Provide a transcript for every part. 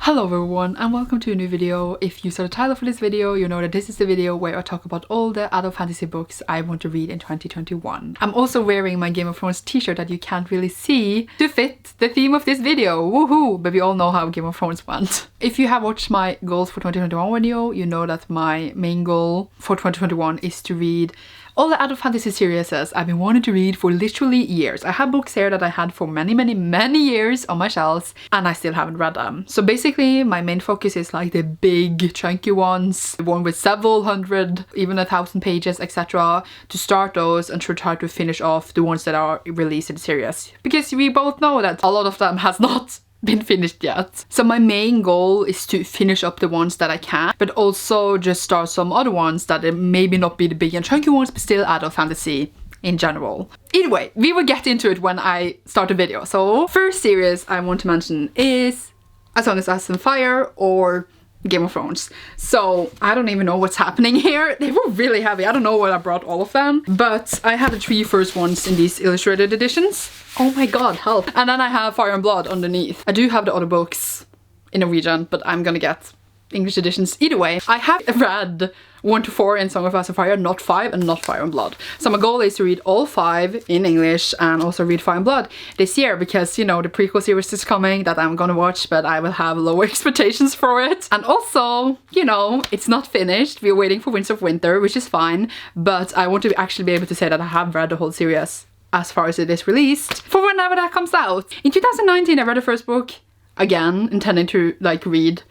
Hello everyone and welcome to a new video. If you saw the title for this video, you know that this is the video where I talk about all the adult fantasy books I want to read in 2021. I'm also wearing my Game of Thrones t-shirt that you can't really see to fit the theme of this video. Woohoo! But we all know how Game of Thrones went. If you have watched my goals for 2021 video, you know that my main goal for 2021 is to read all the adult fantasy series I've been wanting to read for literally years. I have books here that I had for many years on my shelves and I still haven't read them. So basically my main focus is like the big chunky ones, the one with several hundred, even 1,000 pages, etc. to start those and to try to finish off the ones that are released in the series. Because we both know that a lot of them has not been finished yet. So my main goal is to finish up the ones that I can, but also just start some other ones that maybe not be the big and chunky ones, but still adult fantasy in general. Either way, we will get into it when I start the video. So first series I want to mention is As Long as Ice and Fire or Game of Thrones. So I don't even know what's happening here. They were really heavy. I don't know why I brought all of them, but I had the 3 first ones in these illustrated editions. Oh my god, help. And then I have Fire and Blood underneath. I do have the other books in Norwegian, but I'm gonna get English editions either way. I have read 1 to 4 in Song of Ice and Fire, not 5 and not Fire and Blood. So my goal is to read all 5 in English and also read Fire and Blood this year because, you know, the prequel series is coming that I'm gonna watch, but I will have lower expectations for it. And also, you know, it's not finished. We're waiting for Winds of Winter, which is fine, but I want to actually be able to say that I have read the whole series as far as it is released for whenever that comes out. In 2019, I read the first book again, intending to like read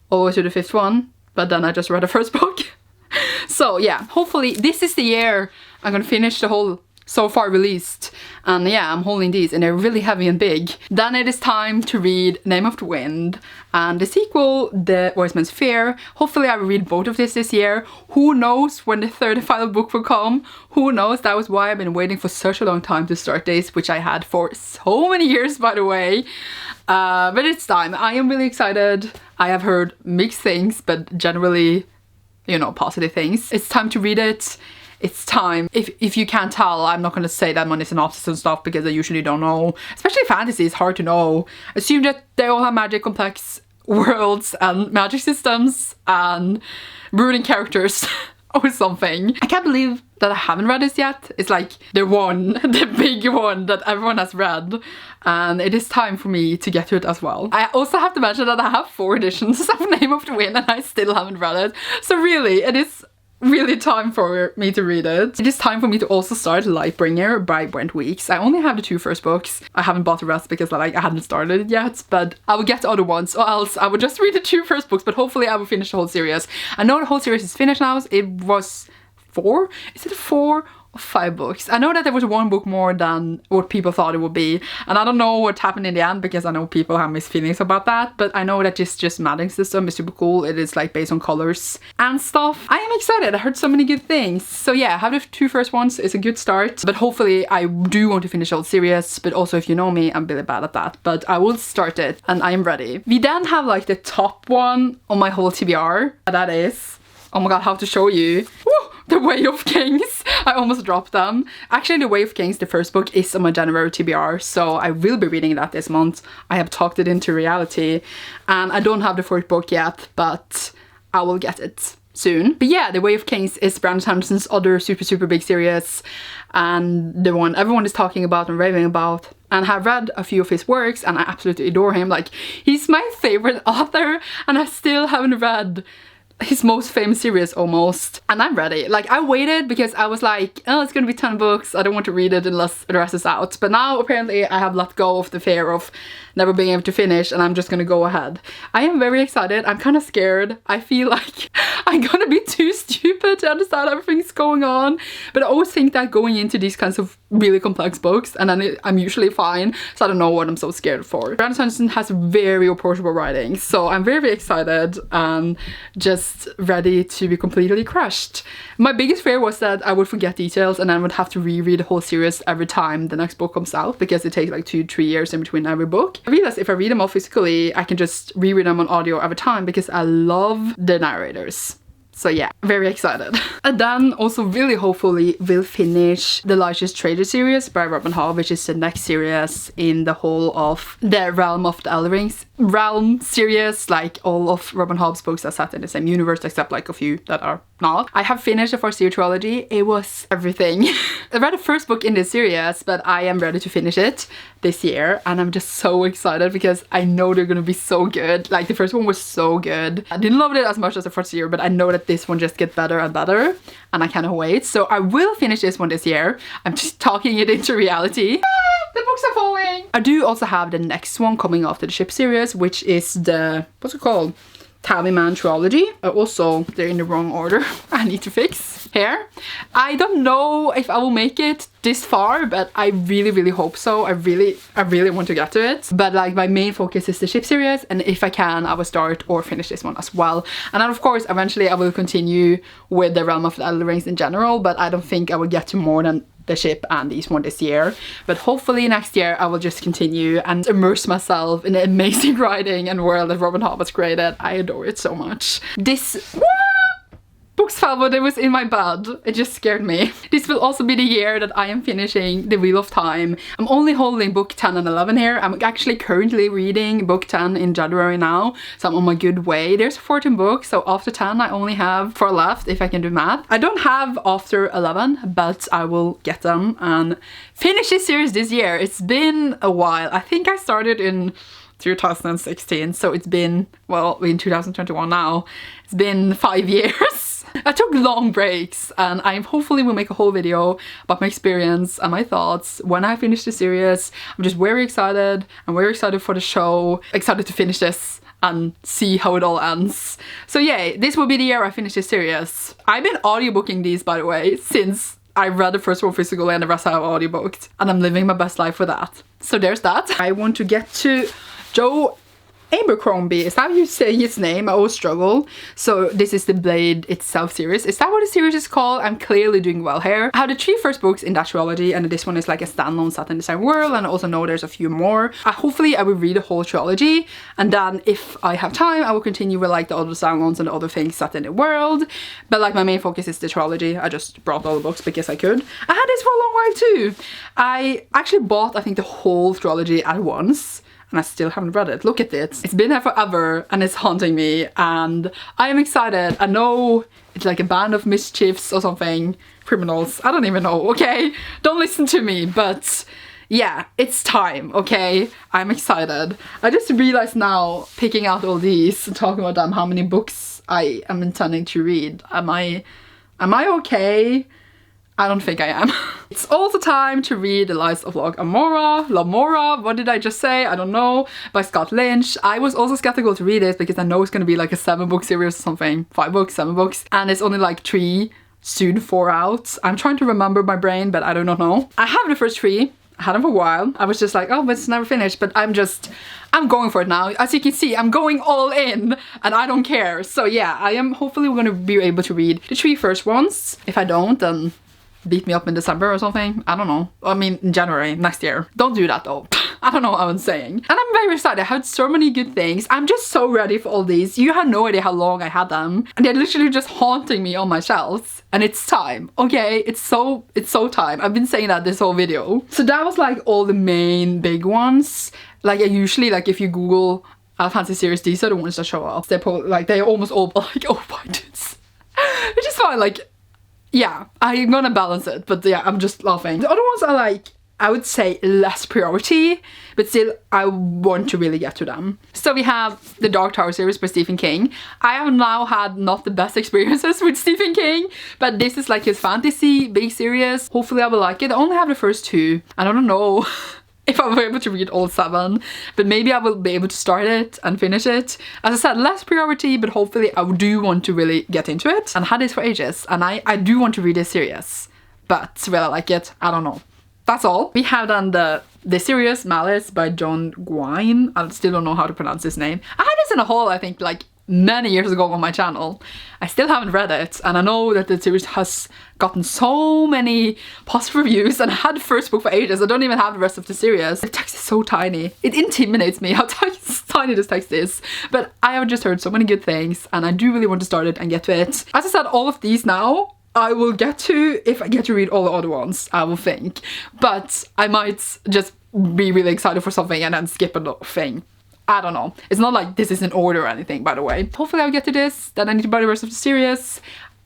all the way to the 5th one, but then I just read the first book. So yeah, hopefully this is the year I'm gonna finish the whole so far released. And yeah, I'm holding these and they're really heavy and big. Then it is time to read Name of the Wind and the sequel, The Wise Man's Fear. Hopefully I will read both of this year. Who knows when the 3rd and final book will come? Who knows? That was why I've been waiting for such a long time to start this, which I had for so many years, by the way. But it's time. I am really excited. I have heard mixed things, but generally, you know, positive things. It's time to read it. It's time. If you can't tell, I'm not gonna say that on the synopsis and stuff because I usually don't know. Especially fantasy, it's hard to know. Assume that they all have magic, complex worlds and magic systems and ruining characters or something. I can't believe that I haven't read this yet. It's like the big one that everyone has read, and it is time for me to get to it as well. I also have to mention that I have 4 editions of Name of the Wind and I still haven't read it. So really, it is really time for me to read it. It is time for me to also start Lightbringer by Brent Weeks. I only have the 2 first books. I haven't bought the rest because like I hadn't started it yet, but I will get the other ones or else I would just read the 2 first books, but hopefully I will finish the whole series. I know the whole series is finished now. It was 4? Is it 4 or 5 books? I know that there was 1 book more than what people thought it would be, and I don't know what happened in the end because I know people have mixed feelings about that, but I know that this just mapping system is super cool. It is like based on colors and stuff. I am excited. I heard so many good things. So yeah, have the 2 first ones is a good start, but hopefully I do want to finish the whole series. But also, if you know me, I'm really bad at that, but I will start it and I am ready. We then have like the top one on my whole TBR. That is, oh my god, how to show you. Woo! The Way of Kings. I almost dropped them. Actually, The Way of Kings, the first book, is on my January TBR, so I will be reading that this month. I have talked it into reality, and I don't have the 4th book yet, but I will get it soon. But yeah, The Way of Kings is Brandon Sanderson's other super big series, and the one everyone is talking about and raving about. And I have read a few of his works and I absolutely adore him. Like, he's my favorite author, and I still haven't read his most famous series almost, and I'm ready. Like, I waited because I was like, oh, it's gonna be 10 books, I don't want to read it unless the rest is out. But now apparently I have let go of the fear of never being able to finish and I'm just gonna go ahead. I am very excited. I'm kind of scared. I feel like I'm gonna be too stupid to understand everything's going on, but I always think that going into these kinds of really complex books, and then I'm usually fine, so I don't know what I'm so scared for. Brandon Sanderson has very approachable writing, so I'm very excited and just ready to be completely crushed. My biggest fear was that I would forget details and then would have to reread the whole series every time the next book comes out because it takes like 2-3 years in between every book. I realized if I read them all physically, I can just reread them on audio every time because I love the narrators. So yeah, very excited. And then also really hopefully will finish the Elijah's Trader series by Robin Hobb, which is the next series in the whole of the Realm of the Elder Rings realm series. Like all of Robin Hobb's books are set in the same universe, except like a few that are not. I have finished the first year trilogy. It was everything. I read the first book in this series, but I am ready to finish it this year, and I'm just so excited because I know they're gonna be so good. Like the first one was so good. I didn't love it as much as the first year, but I know that this one just gets better and better, and I cannot wait. So I will finish this one this year. I'm just talking it into reality. The books are falling. I do also have the next one coming after the ship series, which is the, what's it called? Tallyman trilogy. Also, they're in the wrong order. I need to fix here. I don't know if I will make it this far, but I really hope so. I really want to get to it. But like my main focus is the ship series, and if I can, I will start or finish this one as well. And then of course, eventually I will continue with the Realm of the Elder Rings in general, but I don't think I will get to more than the ship and these one this year. But hopefully next year I will just continue and immerse myself in the amazing writing and world that Robin Hobb has created. I adore it so much. This books fell, but it was in my bed. It just scared me. This will also be the year that I am finishing The Wheel of Time. I'm only holding book 10 and 11 here. I'm actually currently reading book 10 in January now, so I'm on my good way. There's 14 books, so after 10 I only have 4 left if I can do math. I don't have after 11, but I will get them and finish this series this year. It's been a while. I think I started in 2016, so it's been, well, we're in 2021 now. It's been 5 years. I took long breaks, and I hopefully will make a whole video about my experience and my thoughts when I finish the series. I'm just very excited. I'm very excited for the show, excited to finish this and see how it all ends. So yeah, this will be the year I finish this series. I've been audiobooking these, by the way, since I read the first one physically and the rest I have audiobooked, and I'm living my best life with that. So there's that. I want to get to Joe Abercrombie, is that how you say his name? I always struggle. So this is the Blade itself series. Is that what the series is called? I'm clearly doing well here. I have the 3 first books in that trilogy, and this one is like a standalone set in the same world, and I also know there's a few more. Hopefully I will read the whole trilogy, and then if I have time I will continue with like the other standalones and the other things set in the world. But like my main focus is the trilogy. I just brought all the books because I could. I had this for a long while too. I actually bought, I think, the whole trilogy at once, and I still haven't read it. Look at it. It's been there forever and it's haunting me, and I am excited. I know it's like a band of mischiefs or something. Criminals. I don't even know, okay? Don't listen to me, but yeah, it's time, okay? I'm excited. I just realized now, picking out all these and talking about them, how many books I am intending to read. Am I okay? I don't think I am. It's also time to read The Lives of Lamora, what did I just say? I don't know, by Scott Lynch. I was also skeptical to read it because I know it's gonna be like a 7-book series or something. 5 books, 7 books, and it's only like 3, soon 4 out. I'm trying to remember my brain, but I do not know. I have the first 3. I had them for a while. I was just like, oh, but it's never finished, but I'm going for it now. As you can see, I'm going all in and I don't care. So yeah, I am hopefully gonna be able to read the 3 first ones. If I don't, then beat me up in December or something. I don't know. I mean, in January next year. Don't do that though. I don't know what I'm saying. And I'm very excited. I had so many good things. I'm just so ready for all these. You had no idea how long I had them, and they're literally just haunting me on my shelves. And it's time, okay? It's so time. I've been saying that this whole video. So that was like all the main big ones. Like I usually, like if you Google fantasy series, these are the ones that show up. They're almost all like, oh my dudes. Which is fine, like, yeah, I'm gonna balance it, but yeah, I'm just laughing. The other ones are like, I would say less priority, but still I want to really get to them. So we have the Dark Tower series by Stephen King. I have now had not the best experiences with Stephen King, but this is like his fantasy big series. Hopefully I will like it. I only have the first 2. I don't know if I'll be able to read all 7, but maybe I will be able to start it and finish it. As I said, less priority, but hopefully I do want to really get into it. And I had this for ages, and I do want to read this series, but will I like it? I don't know. That's all. We have done the series Malice by John Gwynne. I still don't know how to pronounce his name. I had this in a haul, I think, like many years ago on my channel. I still haven't read it, and I know that the series has gotten so many positive reviews, and I had the first book for ages. I don't even have the rest of the series. The text is so tiny. It intimidates me how tiny this text is, but I have just heard so many good things, and I do really want to start it and get to it. As I said, all of these now I will get to if I get to read all the other ones, I will think, but I might just be really excited for something and then skip a thing. I don't know. It's not like this is in order or anything, by the way. Hopefully I'll get to this, then I need to buy the rest of the series.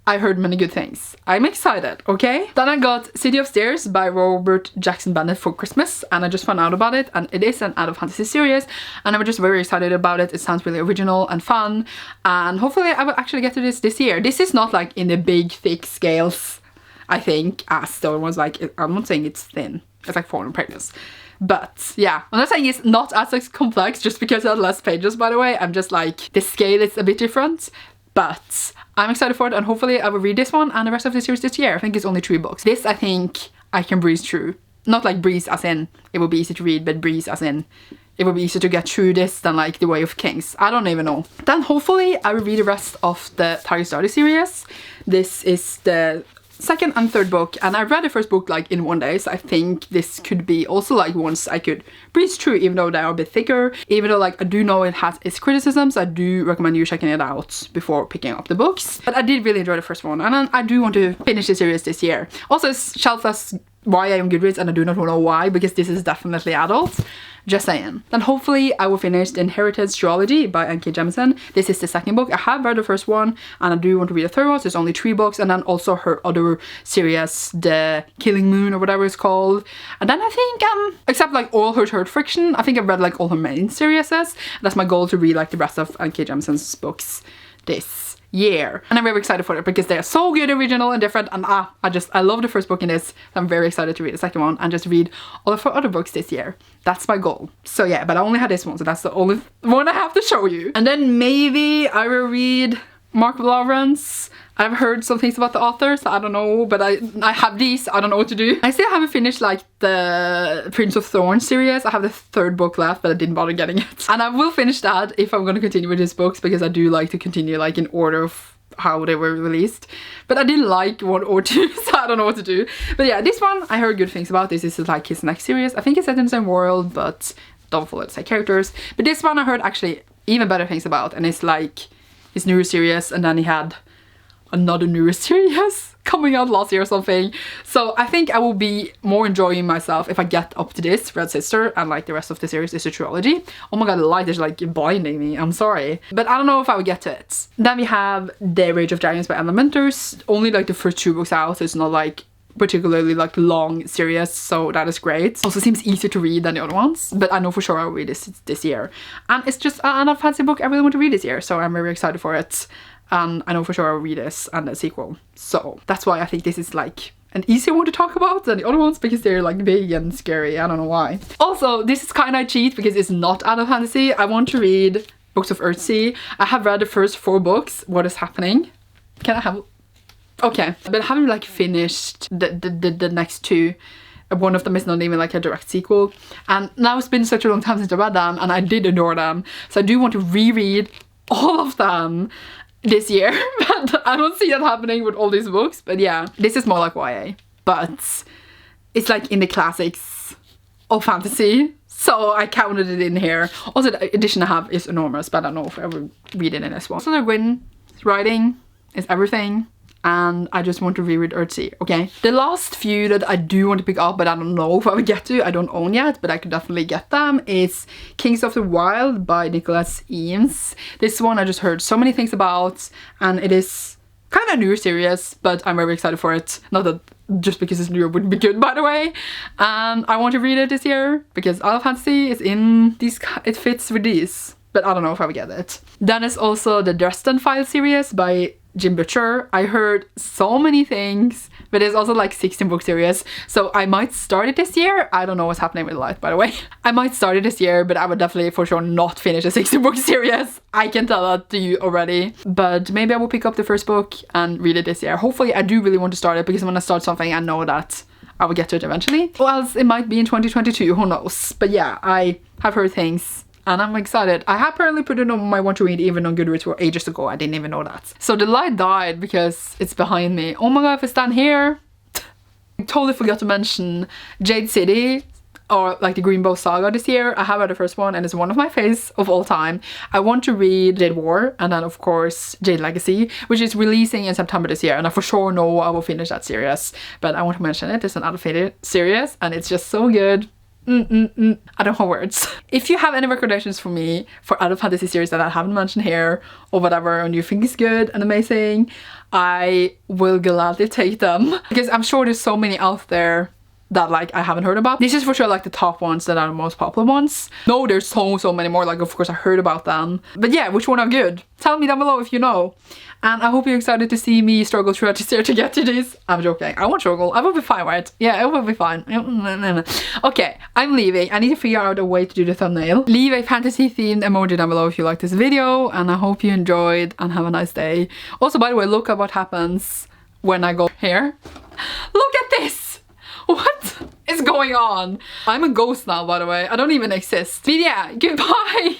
I heard many good things. I'm excited, okay? Then I got City of Stairs by Robert Jackson Bennett for Christmas, and I just found out about it, and it is an adult fantasy series, and I'm just very excited about it. It sounds really original and fun, and hopefully I will actually get to this year. This is not like in the big thick scales, I think, as the other ones. Like, I'm not saying it's thin. It's like 400 pages. But yeah, I'm not saying it's not as like, complex just because it had less pages, by the way. I'm just like, the scale is a bit different, but I'm excited for it, and hopefully I will read this one and the rest of the series this year. I think it's only 3 books. This I think I can breeze through. Not like breeze as in it will be easy to read, but breeze as in it will be easier to get through this than like The Way of Kings. I don't even know. Then hopefully I will read the rest of the Tiger Study series. This is the second and third book, and I read the first book like in one day, so I think this could be also like ones I could breeze through, even though they are a bit thicker. Even though like I do know it has its criticisms, I do recommend you checking it out before picking up the books. But I did really enjoy the first one, and I do want to finish the series this year. Also, it's shelved as YA on Goodreads, and I do not know why, because this is definitely adult. Just saying. Then hopefully I will finish The Inherited Trilogy by N.K. Jemisin. This is the second book. I have read the first one, and I do want to read the third one, so it's only 3 books. And then also her other series, The Killing Moon or whatever it's called. And then I think, except like all her short fiction, I think I've read like all her main series. That's my goal, to read like the rest of N.K. Jemisin's books this year, and I'm very excited for it because they are so good, original and different, and I love the first book in this. I'm very excited to read the second one and just read all of her other books this year. That's my goal. So yeah, but I only had this one, so that's the only one I have to show you. And then maybe I will read Mark Lawrence. I've heard some things about the author, so I don't know, but I have these, I don't know what to do. I still haven't finished like the Prince of Thorns series. I have the 3rd book left, but I didn't bother getting it. And I will finish that if I'm gonna continue with these books, because I do like to continue like in order of how they were released. But I didn't like 1 or 2, so I don't know what to do. But yeah, this one I heard good things about. This is like his next series. I think it's set in the same world, but don't follow the same characters. But this one I heard actually even better things about, and it's like his newer series, and then he had another newer series coming out last year or something. So I think I will be more enjoying myself if I get up to this, Red Sister, and like the rest of the series is a trilogy. Oh my god, the light is like blinding me, I'm sorry. But I don't know if I will get to it. Then we have The Rage of Giants by Anna Winters. Only like the first 2 books out, so it's not like particularly like long series, so that is great. Also seems easier to read than the other ones, but I know for sure I'll read this year. And it's just another fancy book I really want to read this year, so I'm very excited for it. And I know for sure I'll read this and the sequel. So that's why I think this is like an easier one to talk about than the other ones, because they're like big and scary. I don't know why. Also, this is kind of cheat because it's not adult fantasy. I want to read Books of Earthsea. I have read the first 4 books. What is happening? Can I have... Okay. But I haven't like finished the next 2. One of them is not even like a direct sequel. And now it's been such a long time since I read them, and I did adore them. So I do want to reread all of them this year, but I don't see that happening with all these books. But yeah, this is more like YA, but it's like in the classics of fantasy, so I counted it in here. Also, the edition I have is enormous, but I don't know if I will read it in this one. So the Gwyn's writing is everything, and I just want to reread Earthsea, okay? The last few that I do want to pick up, but I don't know if I will get to, I don't own yet, but I could definitely get them, is Kings of the Wild by Nicholas Eames. This one I just heard so many things about, and it is kind of a newer series, but I'm very excited for it. Not that just because it's newer wouldn't be good, by the way. And I want to read it this year, because adult fantasy is in these, it fits with these, but I don't know if I will get it. Then is also the Dresden Files series by Jim Butcher. I heard so many things, but it's also like 16 book series, so I might start it this year. I don't know what's happening with life, by the way. I might start it this year, but I would definitely for sure not finish a 16 book series. I can tell that to you already, but maybe I will pick up the first book and read it this year. Hopefully I do really want to start it, because when I start something I know that I will get to it eventually, or else it might be in 2022, who knows. But yeah, I have heard things, and I'm excited. I have apparently put it on my want to read even on Goodreads for ages ago. I didn't even know that. So the light died because it's behind me. Oh my god, if I stand here. I totally forgot to mention Jade City, or like the Green Bow Saga this year. I have read the first one and it's one of my faves of all time. I want to read Jade War and then of course Jade Legacy, which is releasing in September this year, and I for sure know I will finish that series. But I want to mention it. It's an adult series and it's just so good. I don't have words. If you have any recommendations for me for adult fantasy series that I haven't mentioned here or whatever, and you think is good and amazing, I will gladly take them, because I'm sure there's so many out there that like I haven't heard about. This is for sure like the top ones that are the most popular ones. No, there's so many more, like of course I heard about them. But yeah, which one are good? Tell me down below if you know. And I hope you're excited to see me struggle throughout this year to get to this. I'm joking, I won't struggle, I will be fine, right? Yeah, it will be fine. Okay, I'm leaving. I need to figure out a way to do the thumbnail. Leave a fantasy themed emoji down below if you like this video, and I hope you enjoyed and have a nice day. Also, by the way, look at what happens when I go here. Look at this! What is going on? I'm a ghost now, by the way. I don't even exist. But yeah, goodbye!